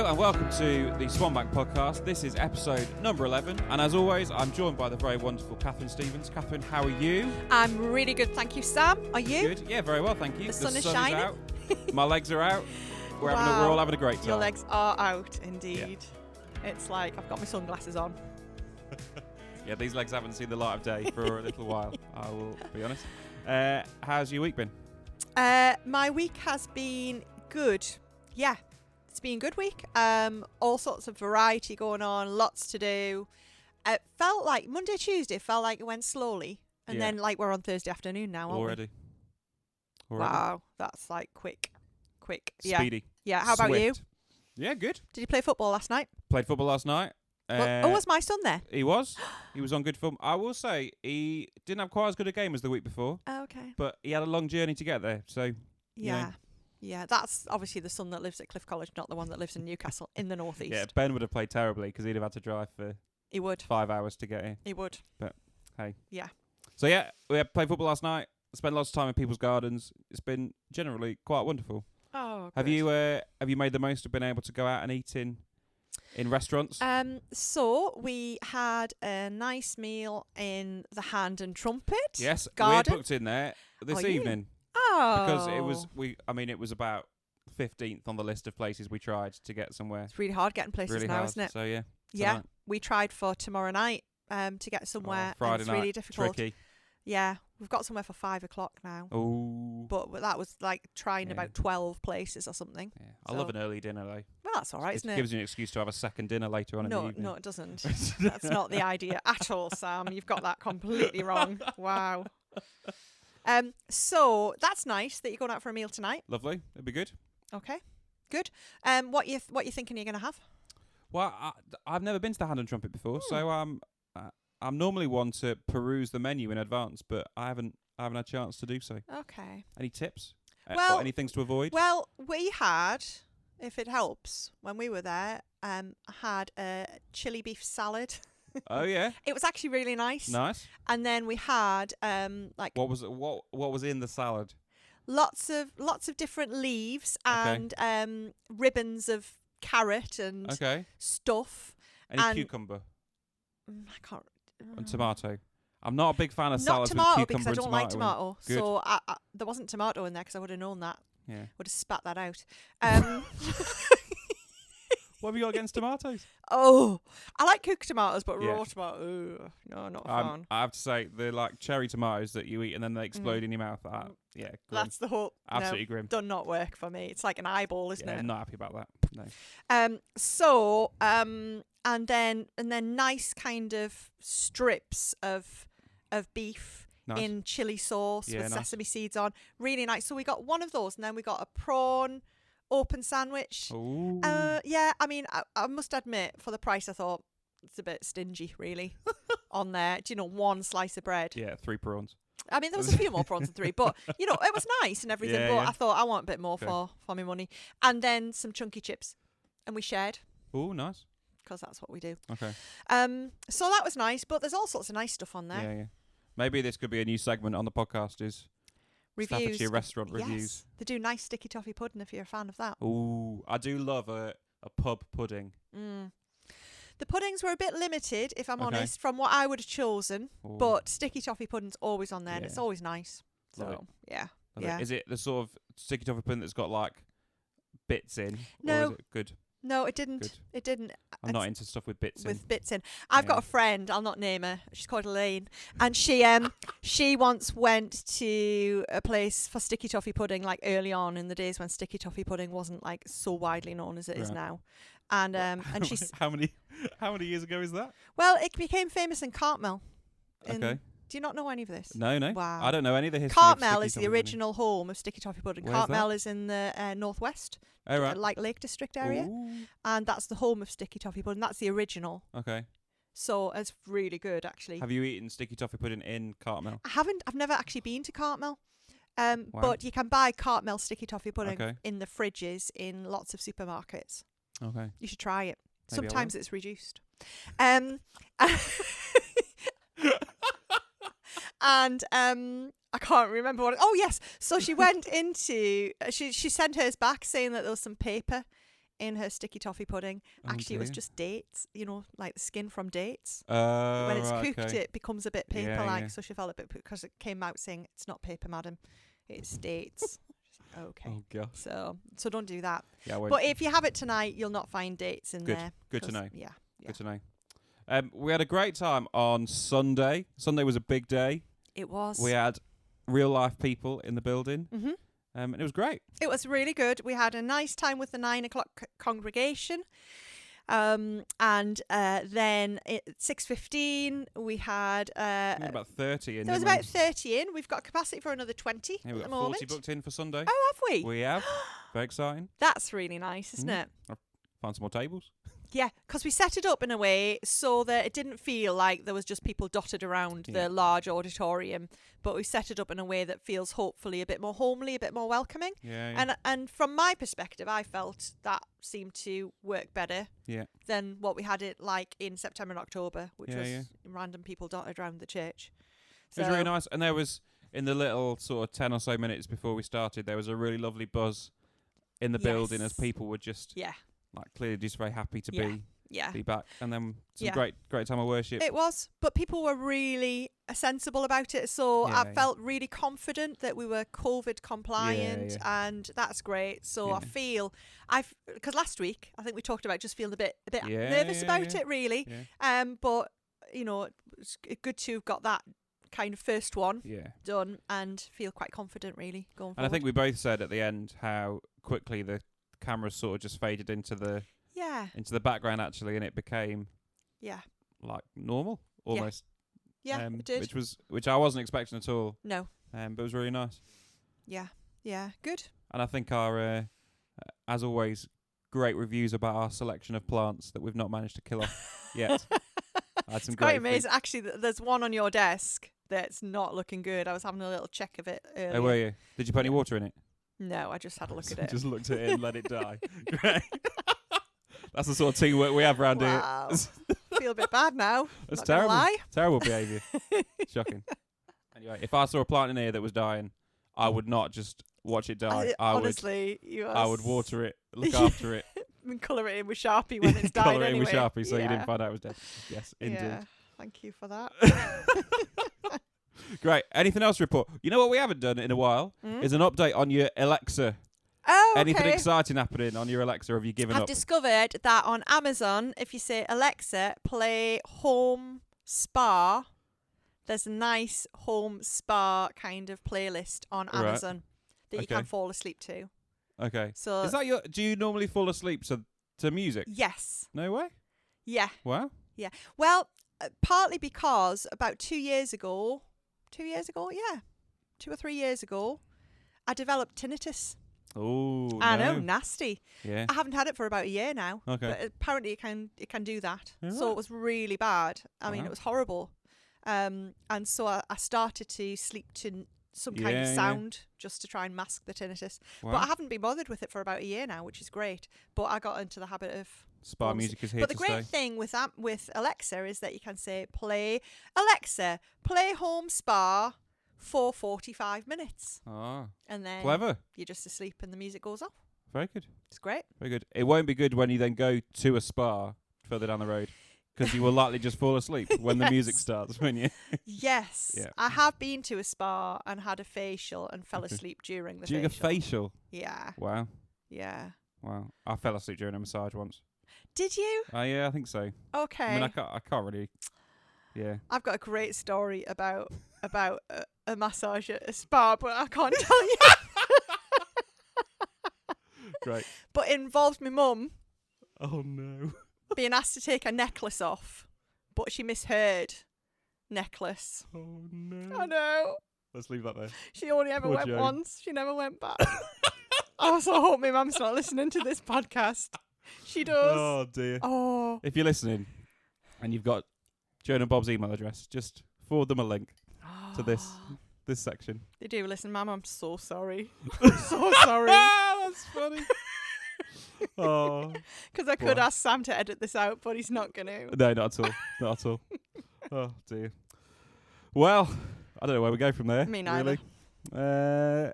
and welcome to the SwanBank podcast. This is episode number 11, and as always, I'm joined by the very wonderful Kathryn Stevens. Kathryn, how are you? I'm really good, thank you, Sam. Are you? Good. Yeah, very well, thank you. The sun is shining. out. My legs are out. We're Wow. all having a great time. Your legs are out, indeed. Yeah. It's like I've got my sunglasses on. Yeah, these legs haven't seen the light of day for a little while, I will be honest. How's your week been? My week has been good. Yeah, it's been a good week. All sorts of variety going on, lots to do. It felt like Monday, Tuesday felt like it went slowly, and then like we're on Thursday afternoon now, aren't Already. we? Wow, that's like quick. Speedy. Yeah. How about you? Swift. Yeah, good. Did you play football last night? Played football last night. Was my son there? He was. He was on good form. I will say he didn't have quite as good a game as the week before. Oh, okay. But he had a long journey to get there. So Yeah. Yeah, that's obviously the son that lives at Cliff College, not the one that lives in Newcastle in the northeast. Yeah, Ben would have played terribly because he'd have had to drive for He would. 5 hours to get here. He would. But hey. Yeah. So yeah, we played football last night. Spent lots of time in people's gardens. It's been generally quite wonderful. Oh, Have you made the most of being able to go out and eat in restaurants? So we had a nice meal in the Hand and Trumpet. Yes, garden. we're booked in there this Are you? evening. Oh. Because it was about 15th on the list of places we tried to get somewhere. It's really hard getting places Really now, hard. isn't it? So yeah. Yeah. tonight. We tried for tomorrow night to get somewhere. Friday and it's night, really difficult. tricky. Yeah. We've got somewhere for 5 o'clock now. Oh. But that was like trying about 12 places or something. Yeah. I love an early dinner though. Well, that's all right, isn't It it? gives you an excuse to have a second dinner later on in the evening. No, it doesn't. That's not the idea at all, Sam. You've got that completely wrong. Wow. So that's nice that you're going out for a meal tonight. Lovely. It'd be good. Okay, good. What you thinking you're going to have? Well, I've never been to the Hand and Trumpet before, so I'm normally one to peruse the menu in advance, but I haven't had a chance to do so. Okay. Any tips? Well, or any things to avoid? Well, we had, if it helps, when we were there, had a chili beef salad. Oh yeah. It was actually really nice. Nice. And then we had what was in the salad? lots of different leaves and ribbons of carrot and stuff. Any cucumber? I can't. And tomato. I'm not a big fan of Not salads tomato with because cucumber I don't and like tomato. tomato. So there wasn't tomato in there because I would have known that. Yeah. Would have spat that out. What have you got against tomatoes? Oh, I like cooked tomatoes, but Yeah. raw tomato, no, not a fan. I have to say, they're like cherry tomatoes that you eat and then they explode in your mouth. Yeah, grim. That's the whole. Absolutely grim. Does not work for me. It's like an eyeball, isn't Yeah, it? not happy about that. No. And then nice kind of strips of beef. Nice. In chili sauce with nice. sesame seeds on. Really nice. So we got one of those and then we got a prawn open sandwich. Ooh. Yeah, I mean, I must admit, for the price, I thought it's a bit stingy, really, on there. Do you know, one slice of bread? Yeah, 3 prawns. I mean, there was a few more prawns than 3, but, you know, it was nice and everything, Yeah, but yeah. I thought I want a bit more for my money. And then some chunky chips. And we shared, Oh, nice. because that's what we do. Okay. So that was nice, but there's all sorts of nice stuff on there. Yeah. Maybe this could be a new segment on the podcast is Reviews. Staffordshire restaurant Yes. reviews. They do nice sticky toffee pudding if you're a fan of that. Ooh, I do love a pub pudding. The puddings were a bit limited, if I'm Okay. honest, from what I would have chosen. Ooh. But sticky toffee pudding's always on there, and Yeah. it's always nice. Love So yeah. Love it. Is it the sort of sticky toffee pudding that's got like bits in? Or No. is it good? No, it didn't. Good. It didn't. I'm not into stuff with bits in. With bits in. I've got a friend. I'll not name her. She's called Elaine, and she once went to a place for sticky toffee pudding, like early on in the days when sticky toffee pudding wasn't like so widely known as it is now. And she's how many years ago is that? well, it became famous in Cartmel. Okay. Do you not know any of this? No. Wow. I don't know any of the history. Cartmel of is sticky the toffee original home of sticky toffee pudding. Where's Cartmel that? is in the northwest, pudding. Oh, right. like Lake District area, Ooh. and that's the home of sticky toffee pudding. That's the original. Okay. So it's really good, actually. Have you eaten sticky toffee pudding in Cartmel? I haven't. I've never actually been to Cartmel. Wow. But you can buy Cartmel sticky toffee pudding Okay. in the fridges in lots of supermarkets. Okay. You should try it. Maybe I will. Sometimes it's reduced. And I can't remember what. Oh yes, so she went into. She sent hers back saying that there was some paper in her sticky toffee pudding. Oh, Actually, it was dear. just dates, like the skin from dates. When When it's cooked, it becomes a bit paper-like. yeah. So she felt a bit, because it came out saying, it's not paper, madam. It's dates. She's like, okay. Oh gosh. So don't do that. Yeah, I won't. But if you have it tonight, you'll not find dates in Good. there. Good to 'cause- know. Yeah. Good to know. We had a great time on Sunday. Sunday was a big day. It was. We had real life people in the building, hmm and it was great. It was really good. We had a nice time with the 9 o'clock congregation. And then at 6:15 we had We had about 30 in. there was didn't we? about 30 in. We've got capacity for another 20 Yeah, at we the got 40 moment. booked in for Sunday. Oh, have we? We have. Very exciting. That's really nice, isn't Mm. it? Find some more tables. Yeah, because we set it up in a way so that it didn't feel like there was just people dotted around Yeah. the large auditorium, but we set it up in a way that feels hopefully a bit more homely, a bit more welcoming. Yeah. And from my perspective, I felt that seemed to work better Yeah. than what we had it like in September and October, which Yeah, was yeah. random people dotted around the church. It was really nice. And there was, in the little sort of 10 or so minutes before we started, there was a really lovely buzz in the building as Yes. people were just Yeah, like clearly just very happy to yeah. be back. And then some Yeah. great time of worship. It was, but people were really sensible about it. So Yeah, I felt really confident that we were COVID compliant, Yeah. and that's great. So I Yeah. feel because last week I think we talked about just feeling a bit Yeah, nervous yeah, about yeah. it, really. Yeah. But it's good to have got that kind of first one Yeah. done and feel quite confident, really going forward. And I think we both said at the end how quickly the cameras sort of just faded into the background actually, and it became yeah, like normal almost. it did. Which I wasn't expecting at all. No, But it was really nice. yeah, good. And I think our, as always, great reviews about our selection of plants that we've not managed to kill off yet. I had some It's quite great amazing. Actually, there's one on your desk that's not looking good. I was having a little check of it earlier. Oh, were you? Did you put any Yeah. water in it? No, I just had a look at it. Just looked at it and let it die. Great. That's the sort of teamwork we have around Wow. here. Feel a bit bad now. That's not gonna terrible. lie. Terrible behaviour. Shocking. Anyway, if I saw a plant in here that was dying, I would not just watch it die. Honestly, I would water it, look after it, and colour it in with Sharpie when it's died colour it in anyway. with Sharpie so you Yeah. didn't find out it was dead. Yes, indeed. Yeah. Thank you for that. Great. Anything else to report? You know what we haven't done in a while Mm? is an update on your Alexa. Oh, okay. Anything exciting happening on your Alexa? Or have you given I've up? discovered that on Amazon, if you say Alexa, play home spa, there's a nice home spa kind of playlist on Right. Amazon that you Okay. can fall asleep to. Okay. So Is that your? Do you normally fall asleep to music? yes, No way. yeah. Wow. Well, partly because about 2 years ago, yeah, 2 or 3 years ago, I developed tinnitus. Oh. I no. know, nasty. Yeah. I haven't had it for about a year now. Okay. But apparently it can do that. All So right. it was really bad. I mean, Wow. it was horrible. And so I started to sleep to some kind of Yeah, yeah. sound just to try and mask the tinnitus. Wow. But I haven't been bothered with it for about a year now, which is great. But I got into the habit of Spa falling music is here But the to great stay. thing with Alexa is that you can say, Alexa, play home spa for 45 minutes. Ah, And then clever. you're just asleep and the music goes off. Very good. It's great. Very good. It won't be good when you then go to a spa further down the road because you will likely just fall asleep when the music Yes. starts, won't you? Yes. Yeah. I have been to a spa and had a facial and fell Okay. asleep during the Doing a facial. Yeah. Wow. Yeah. Wow. I fell asleep during a massage once. Did you? Yeah, I think so. Okay. I mean, I can't really. Yeah. I've got a great story about a massage at a spa, but I can't tell you. Great. But it involved my mum Oh no. being asked to take a necklace off, but she misheard necklace. Oh no. I know. Let's leave that there. She only ever Poor went Joe. once. She never went back. I also hope my mum's not listening to this podcast. She does. Oh dear. Oh. If you're listening and you've got Joan and Bob's email address, just forward them a link to this section. They do listen, Mum. I'm so sorry. I'm so sorry. That's funny. Oh. Because I could Wow. ask Sam to edit this out, but he's not going to. No, not at all. Not at all. Oh dear. Well, I don't know where we go from there. Me neither. Really.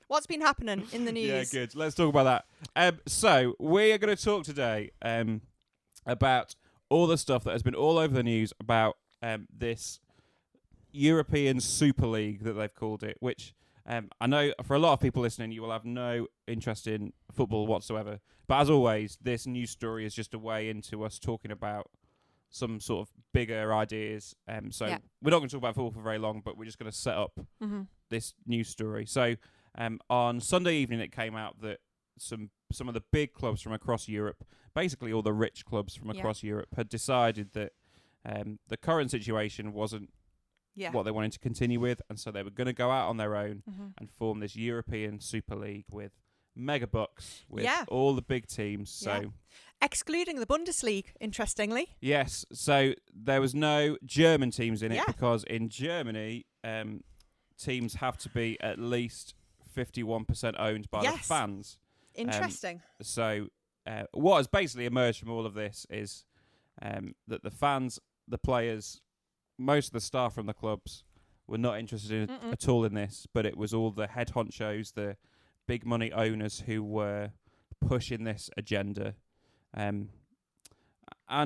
What's been happening in the news? Yeah, good. Let's talk about that. So we are going to talk today about all the stuff that has been all over the news about this European Super League that they've called it, which I know for a lot of people listening, you will have no interest in football whatsoever. But as always, this news story is just a way into us talking about some sort of bigger ideas. So we're not going to talk about football for very long, but we're just going to set up this news story. So on Sunday evening, it came out that some of the big clubs from across Europe, basically all the rich clubs from across Europe, had decided that the current situation wasn't what they wanted to continue with, and so they were going to go out on their own and form this European Super League with mega bucks, with all the big teams. So excluding the Bundesliga, interestingly. Yes, so there was no German teams in it because in Germany, teams have to be at least 51% owned by the fans. Interesting. So what has basically emerged from all of this is that the fans, the players, most of the staff from the clubs were not interested at all in this, but it was all the head honchos, the big money owners who were pushing this agenda. And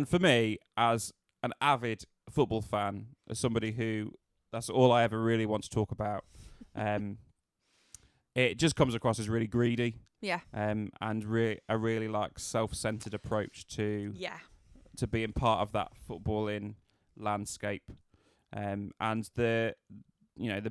for me, as an avid football fan, as somebody who that's all I ever really want to talk about, it just comes across as really greedy. Yeah. And a really like self-centered approach to being part of that footballing landscape. And the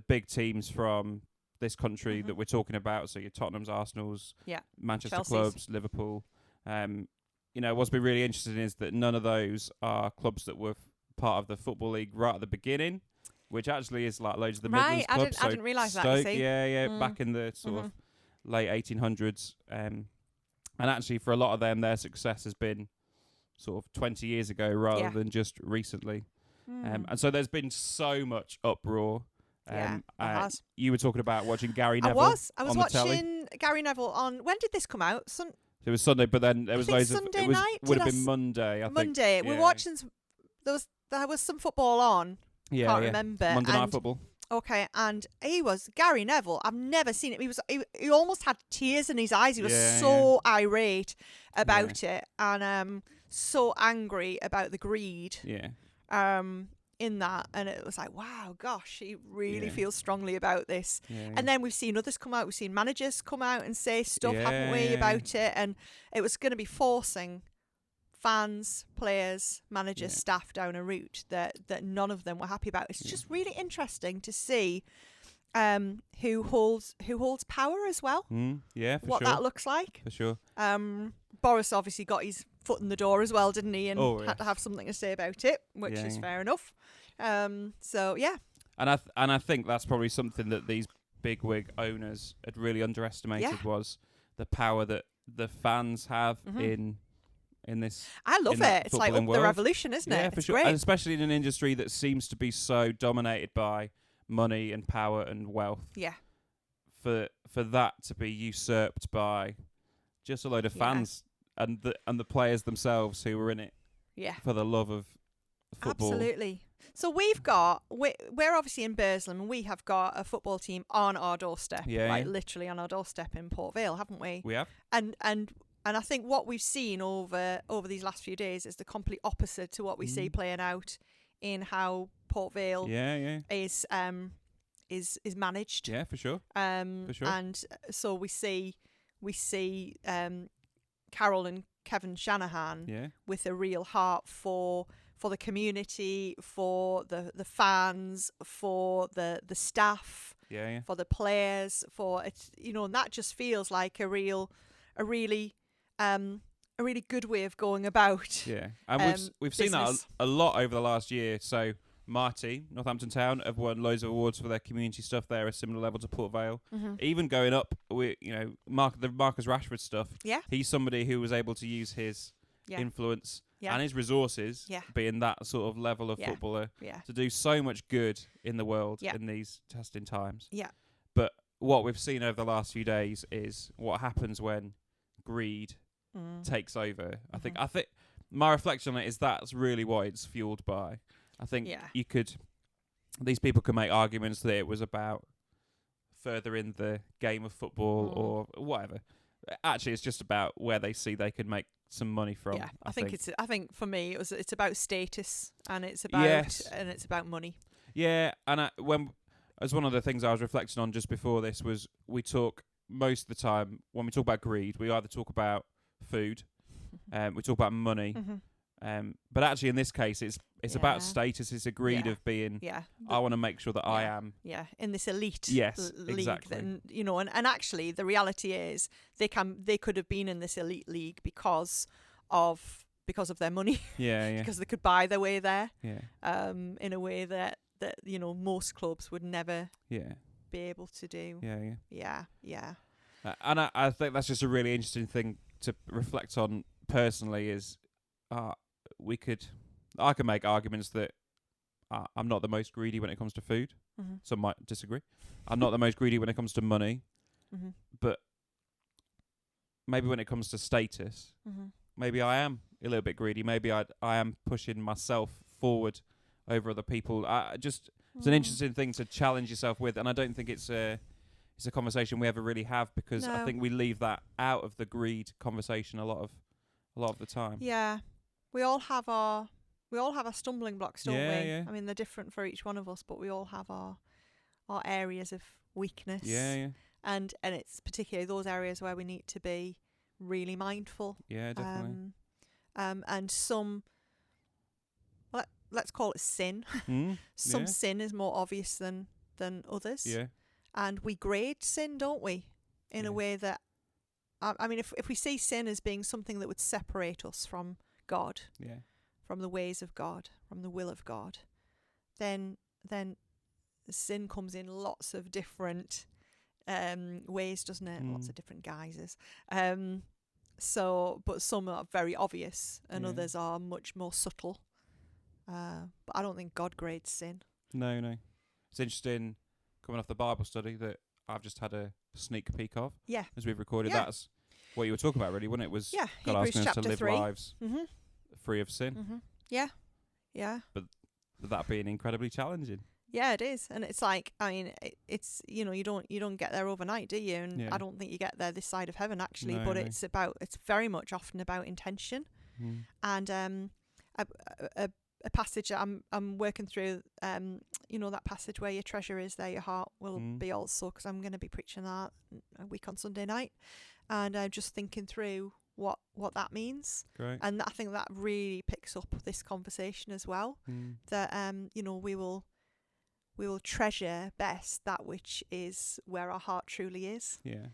big teams from this country that we're talking about, so your Tottenham's, Arsenal's, Manchester Chelsea's. clubs, Liverpool. What's been really interesting is that none of those are clubs that were part of the Football League right at the beginning, which actually is like loads of the Midlands clubs. I didn't realise that. Stoke, back in the sort of late 1800s. And actually, for a lot of them, their success has been sort of 20 years ago rather than just recently. And so there's been so much uproar. You were talking about watching Gary Neville. I was on the watching telly. Gary Neville on. When did this come out? It was Sunday, but then there was loads Sunday of. It night? would have been Monday. I think. Monday. We're watching. There was some football on. Can't remember. Monday Night Football. Okay, and Gary Neville. I've never seen it. He almost had tears in his eyes. He was so irate about it, and so angry about the greed. In that, and it was like, wow, gosh, he really feels strongly about this. And then we've seen others come out. We've seen managers come out and say stuff, haven't we, about it? And it was going to be forcing fans, players, managers, staff down a route that none of them were happy about. It's just really interesting to see who holds power as well. What that looks like. For sure. Boris obviously got his foot in the door as well, didn't he? And had to have something to say about it, which is fair enough. And I think that's probably something that these bigwig owners had really underestimated was the power that the fans have in this. I love it. It's like up the revolution, isn't it? Yeah, for sure. Great. And especially in an industry that seems to be so dominated by money and power and wealth. Yeah. For that to be usurped by just a load of fans and the players themselves who were in it for the love of football. Absolutely. So we're obviously in Burslem, and we have got a football team on our doorstep, literally on our doorstep in Port Vale, haven't we? We have. And I think what we've seen over these last few days is the complete opposite to what we see playing out in how Port Vale is managed. Yeah, for sure. For sure. And so we see Carol and Kevin Shanahan with a real heart for the community, for the fans, for the staff, for the players, for it, and that just feels like a really good way of going about. Yeah, and we've seen that a lot over the last year. So Marty, Northampton Town, have won loads of awards for their community stuff there, a similar level to Port Vale. Even going up, the Marcus Rashford stuff. Yeah, he's somebody who was able to use his influence and his resources, being that sort of level of footballer, to do so much good in the world in these testing times. Yeah. But what we've seen over the last few days is what happens when greed takes over. I think my reflection on it is that's really what it's fueled by. I think these people can make arguments that it was about further in the game of football or whatever. Actually, it's just about where they see they can make some money from. Yeah, I think for me it's about status and it's about money. Yeah, and as one of the things I was reflecting on just before this was we talk most of the time when we talk about greed, we either talk about food, we talk about money, but actually in this case it's about status. It's a greed of being. Yeah, I want to make sure that I am. Yeah, in this elite. League. Exactly. And actually the reality is they could have been in this elite league because of their money. Yeah. Because they could buy their way there. Yeah. In a way that most clubs would never be able to do. Yeah. And I think that's just a really interesting thing to reflect on personally is I can make arguments that I'm not the most greedy when it comes to food. Some might disagree. I'm not the most greedy when it comes to money, but maybe when it comes to status, maybe I am a little bit greedy. Maybe I am pushing myself forward over other people. It's an interesting thing to challenge yourself with, and I don't think it's a conversation we ever really have because I think we leave that out of the greed conversation a lot of the time. Yeah, we all have our stumbling blocks, don't we? Yeah. I mean, they're different for each one of us, but we all have our areas of weakness. Yeah. And it's particularly those areas where we need to be really mindful. Yeah, definitely. And some, let's call it sin. Some sin is more obvious than others. Yeah. And we grade sin, don't we? In a way that, I mean, if we see sin as being something that would separate us from God, from the ways of God, from the will of God, then sin comes in lots of different ways, doesn't it? Lots of different guises. But some are very obvious and others are much more subtle. But I don't think God grades sin. No. It's interesting coming off the Bible study that I've just had a sneak peek of. Yeah. As we've recorded. That's what you were talking about, really, wasn't it? Was God asking us to live 3. lives free of sin. Yeah. But that being incredibly challenging. Yeah, it is. And it's like, I mean, it's, you don't get there overnight, do you? And I don't think you get there this side of heaven, actually. No, but it's very much often about intention. And a passage that I'm working through, that passage where your treasure is, there your heart will be also, because I'm going to be preaching that a week on Sunday night. And I'm just thinking through what that means. Great. And I think that really picks up this conversation as well. That, we will treasure best that which is where our heart truly is. Yeah.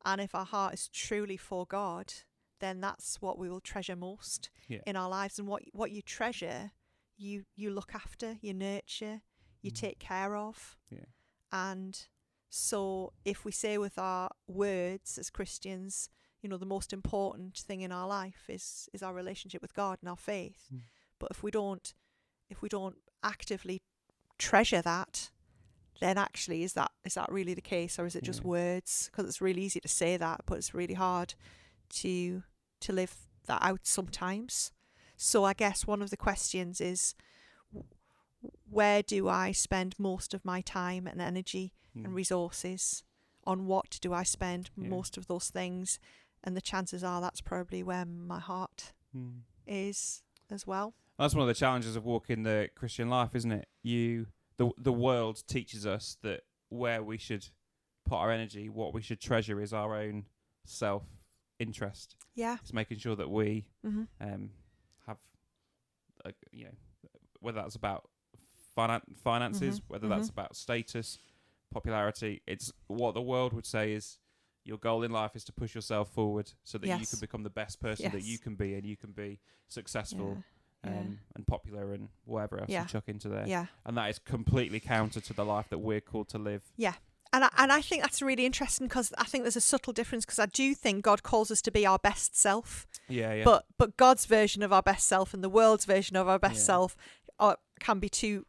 And if our heart is truly for God, then that's what we will treasure most in our lives. And what you treasure, you look after, you nurture, you take care of. Yeah. And so if we say with our words as Christians, the most important thing in our life is our relationship with God and our faith. But if we don't actively treasure that, then actually is that really the case, or is it just words? Because it's really easy to say that, but it's really hard to live that out sometimes. So I guess one of the questions is, where do I spend most of my time and energy and resources? On what do I spend most of those things? And the chances are that's probably where my heart is as well. That's one of the challenges of walking the Christian life, isn't it? The world teaches us that where we should put our energy, what we should treasure is our own self-interest. Yeah. It's making sure that we have, whether that's about finances, whether that's about status, popularity. It's what the world would say is your goal in life is to push yourself forward so that you can become the best person that you can be, and you can be successful. And popular and whatever else you chuck into there. Yeah. And that is completely counter to the life that we're called to live. Yeah. And I think that's really interesting, because I think there's a subtle difference, because I do think God calls us to be our best self. Yeah. But God's version of our best self and the world's version of our best self can be two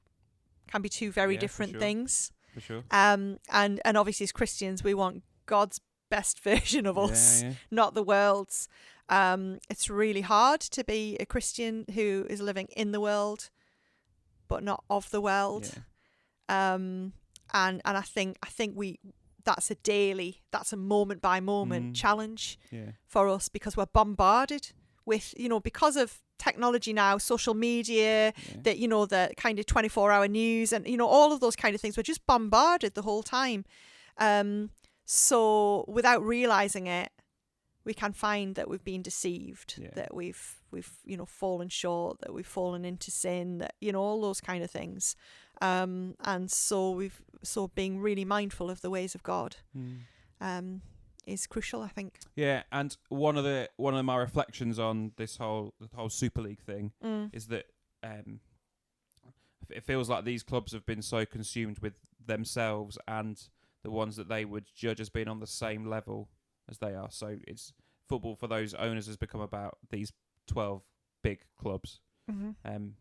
very different things. For sure. And obviously as Christians we want God's best version of us, not the world's. It's really hard to be a Christian who is living in the world but not of the world. And I think that's a moment by moment challenge Yeah. for us, because we're bombarded with, because of technology now, social media, that, the kind of 24-hour news and, all of those kind of things. We're just bombarded the whole time. So without realizing it, we can find that we've been deceived, that we've fallen short, that we've fallen into sin, that, all those kind of things. And so being really mindful of the ways of God is crucial, I think. Yeah, and one of my reflections on the whole Super League thing is that it feels like these clubs have been so consumed with themselves and the ones that they would judge as being on the same level as they are. So it's football for those owners has become about these 12 big clubs. And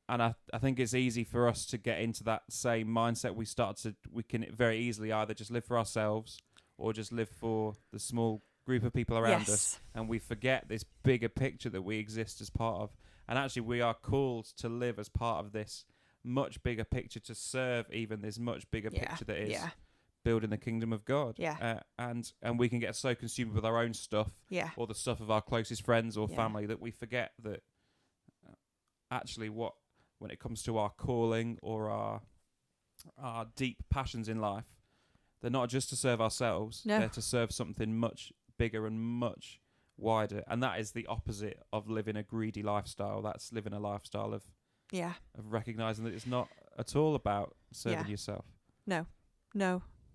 I think it's easy for us to get into that same mindset. We can very easily either just live for ourselves or just live for the small group of people around us, and we forget this bigger picture that we exist as part of. And actually, we are called to live as part of this much bigger picture, to serve even this much bigger picture that is building the kingdom of God. And we can get so consumed with our own stuff or the stuff of our closest friends or family that we forget that actually when it comes to our calling or our deep passions in life, they're not just to serve ourselves, they're to serve something much bigger and much wider. And that is the opposite of living a greedy lifestyle. That's living a lifestyle of recognizing that it's not at all about serving yourself. No.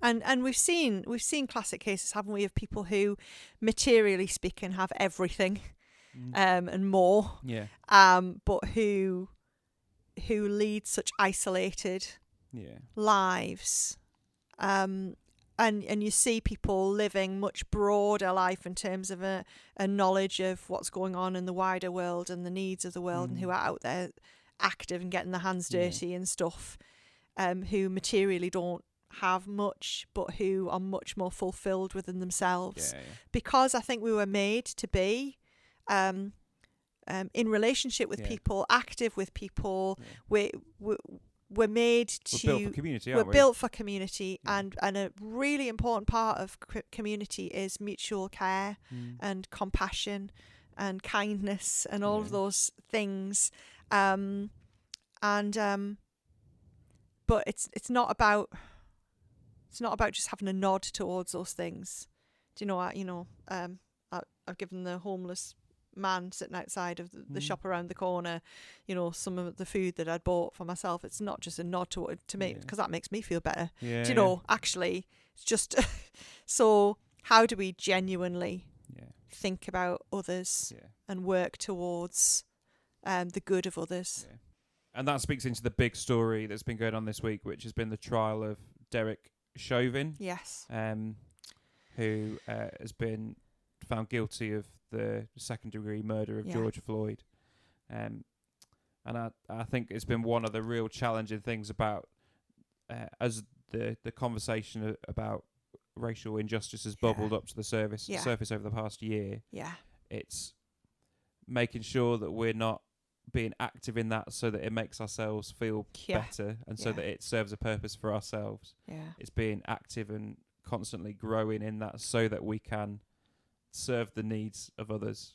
And we've seen classic cases, haven't we, of people who, materially speaking, have everything and more, but who lead such isolated lives. And you see people living much broader life in terms of a knowledge of what's going on in the wider world and the needs of the world, and who are out there active and getting their hands dirty and stuff, who materially don't have much, but who are much more fulfilled within themselves. Because I think we were made to be in relationship with people, active with people. We're made to. We're built for community, aren't we? We're built for community, and a really important part of community is mutual care and compassion and kindness and all of those things. But it's not about just having a nod towards those things. Do you know what? I've given the homeless man sitting outside of the shop around the corner, some of the food that I'd bought for myself. It's not just a nod to me, because that makes me feel better. Do you know? Actually, it's just so. How do we genuinely think about others and work towards the good of others? And that speaks into the big story that's been going on this week, which has been the trial of Derek Chauvin. Yes. Who has been found guilty of the second-degree murder of George Floyd. And I think it's been one of the real challenging things about as the conversation about racial injustice has bubbled up to the surface over the past year. It's making sure that we're not being active in that so that it makes ourselves feel better and so that it serves a purpose for ourselves. It's being active and constantly growing in that so that we can serve the needs of others.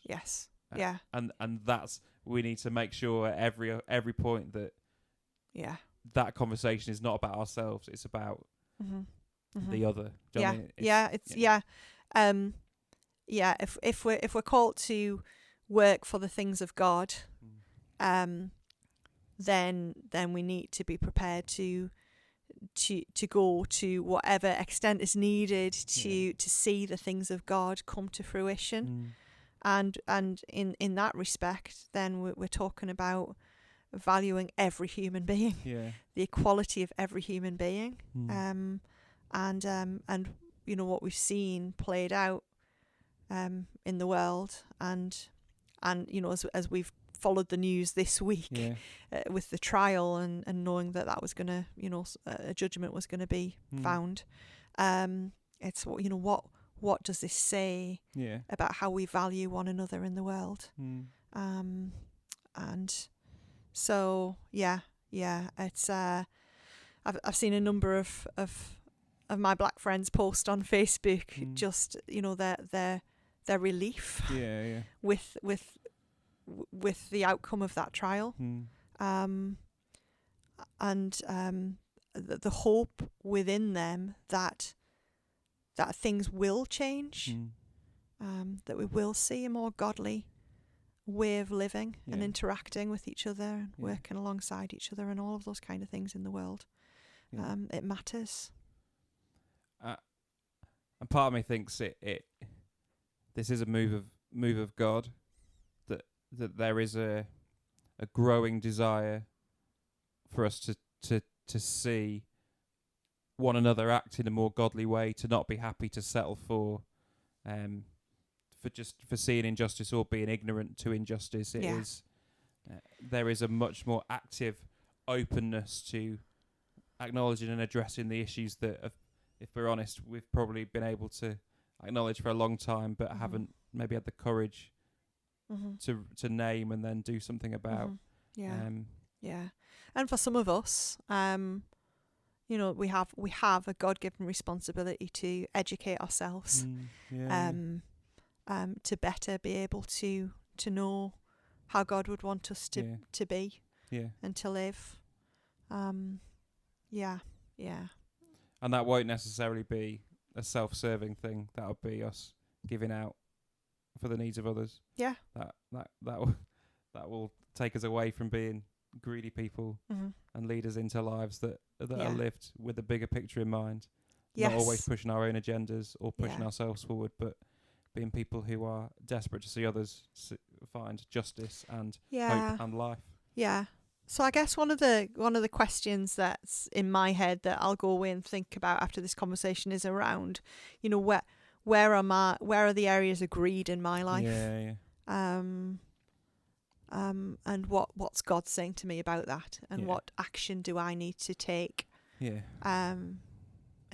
And that's, we need to make sure at every point that that conversation is not about ourselves, it's about the other. Do you know what I mean? If we're called to work for the things of God, then we need to be prepared to go to whatever extent is needed to see the things of God come to fruition. And in that respect, then we're talking about valuing every human being, the equality of every human being, and what we've seen played out in the world, and as we've followed the news this week with the trial and knowing that was going to, a judgment was going to be found. It's what does this say about how we value one another in the world? And so it's I've seen a number of of my black friends post on Facebook just, you know, their relief with the outcome of that trial, and the hope within them that things will change, that we will see a more godly way of living and interacting with each other and working alongside each other and all of those kind of things in the world. It matters. And part of me thinks this is a move of God, that there is a growing desire for us to see one another act in a more godly way, to not be happy to settle for seeing injustice or being ignorant to injustice. It is there is a much more active openness to acknowledging and addressing the issues that, if we're honest, we've probably been able to acknowledge for a long time, but haven't maybe had the courage to name and then do something about. And for some of us, you know, we have a God-given responsibility to educate ourselves, to better be able to know how God would want us to be and to live. And that won't necessarily be a self-serving thing. That'll be us giving out for the needs of others. Yeah. That will take us away from being greedy people and lead us into lives that are lived with a bigger picture in mind. Not always pushing our own agendas or pushing ourselves forward, but being people who are desperate to see others find justice and hope and life. Yeah. So I guess one of the questions that's in my head that I'll go away and think about after this conversation is around, you know, where are the areas of greed in my life? And what's God saying to me about that, and what action do I need to take in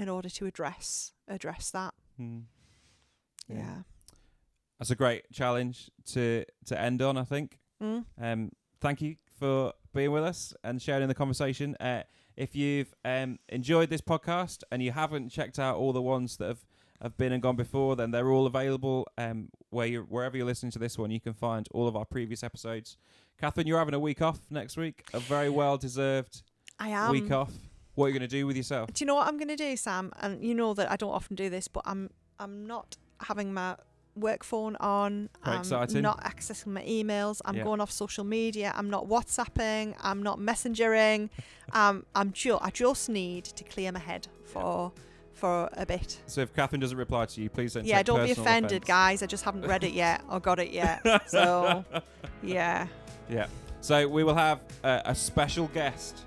order to address that? That's a great challenge to end on, I think. Thank you for being with us and sharing the conversation. If you've enjoyed this podcast and you haven't checked out all the ones that have been and gone before, then they're all available wherever you're listening to this one. You can find all of our previous episodes. Kathryn, you're having a week off next week, a very well-deserved week off. What are you going to do with yourself? Do you know what I'm going to do, Sam? And you know that I don't often do this, but I'm not having my work phone on. I'm not accessing my emails. I'm going off social media. I'm not WhatsApping. I'm not messengering. I just need to clear my head for a bit. So if Kathryn doesn't reply to you, please don't take don't be personal offended, offense. guys. I just haven't read it yet or got it yet. So, yeah. So we will have a special guest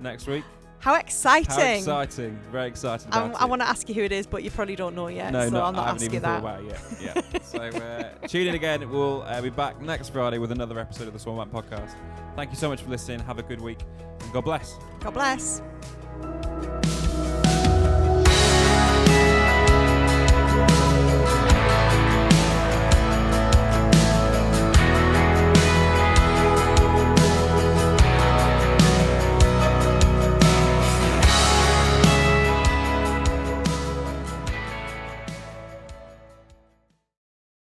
next week. How exciting! How exciting! Very excited about it. I want to ask you who it is, but you probably don't know yet. No, so I'll not I ask haven't you even that. thought about it yet. So tune in again. We'll be back next Friday with another episode of the SwanBank podcast. Thank you so much for listening. Have a good week. And God bless. God bless.